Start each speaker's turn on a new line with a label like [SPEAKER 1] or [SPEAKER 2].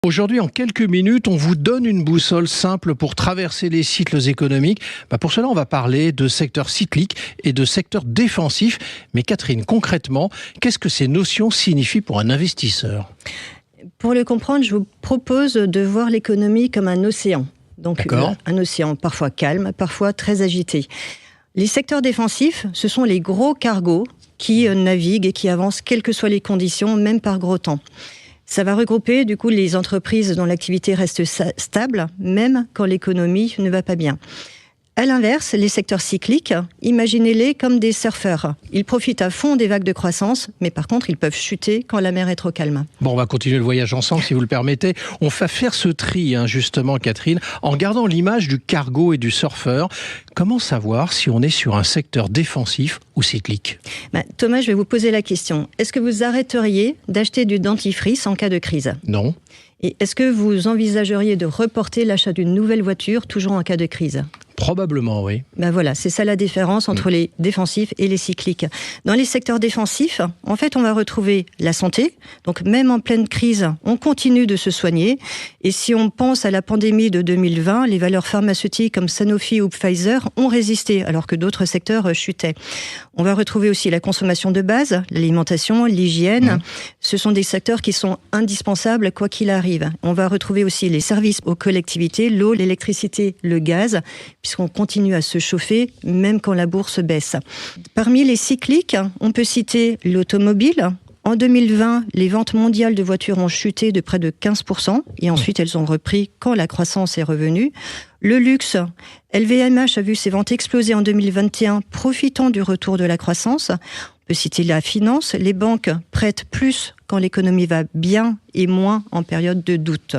[SPEAKER 1] Aujourd'hui, en quelques minutes, on vous donne une boussole simple pour traverser les cycles économiques. Pour cela, on va parler de secteur cyclique et de secteur défensif. Mais Catherine, concrètement, qu'est-ce que ces notions signifient pour un investisseur ?
[SPEAKER 2] Pour le comprendre, je vous propose de voir l'économie comme un océan. Donc un océan parfois calme, parfois très agité. Les secteurs défensifs, ce sont les gros cargos qui naviguent et qui avancent quelles que soient les conditions, même par gros temps. Ça va regrouper du coup les entreprises dont l'activité reste stable, même quand l'économie ne va pas bien. À l'inverse, les secteurs cycliques, imaginez-les comme des surfeurs. Ils profitent à fond des vagues de croissance, mais par contre, ils peuvent chuter quand la mer est trop calme.
[SPEAKER 1] Bon, on va continuer le voyage ensemble, si vous le permettez. On va faire ce tri, justement, Catherine, en gardant l'image du cargo et du surfeur. Comment savoir si on est sur un secteur défensif ou cyclique ?
[SPEAKER 2] Thomas, je vais vous poser la question. Est-ce que vous arrêteriez d'acheter du dentifrice en cas de crise ?
[SPEAKER 1] Non.
[SPEAKER 2] Et est-ce que vous envisageriez de reporter l'achat d'une nouvelle voiture, toujours en cas de crise ?
[SPEAKER 1] Probablement, oui.
[SPEAKER 2] Voilà, c'est ça la différence entre les défensifs et les cycliques. Dans les secteurs défensifs, en fait, on va retrouver la santé. Donc, même en pleine crise, on continue de se soigner. Et si on pense à la pandémie de 2020, les valeurs pharmaceutiques comme Sanofi ou Pfizer ont résisté, alors que d'autres secteurs chutaient. On va retrouver aussi la consommation de base, l'alimentation, l'hygiène. Ce sont des secteurs qui sont indispensables, quoi qu'il arrive. On va retrouver aussi les services aux collectivités, l'eau, l'électricité, le gaz, puisqu'on continue à se chauffer, même quand la bourse baisse. Parmi les cycliques, on peut citer l'automobile. En 2020, les ventes mondiales de voitures ont chuté de près de 15%, et ensuite elles ont repris quand la croissance est revenue. Le luxe, LVMH a vu ses ventes exploser en 2021, profitant du retour de la croissance. On peut citer la finance, les banques prêtent plus quand l'économie va bien et moins en période de doute.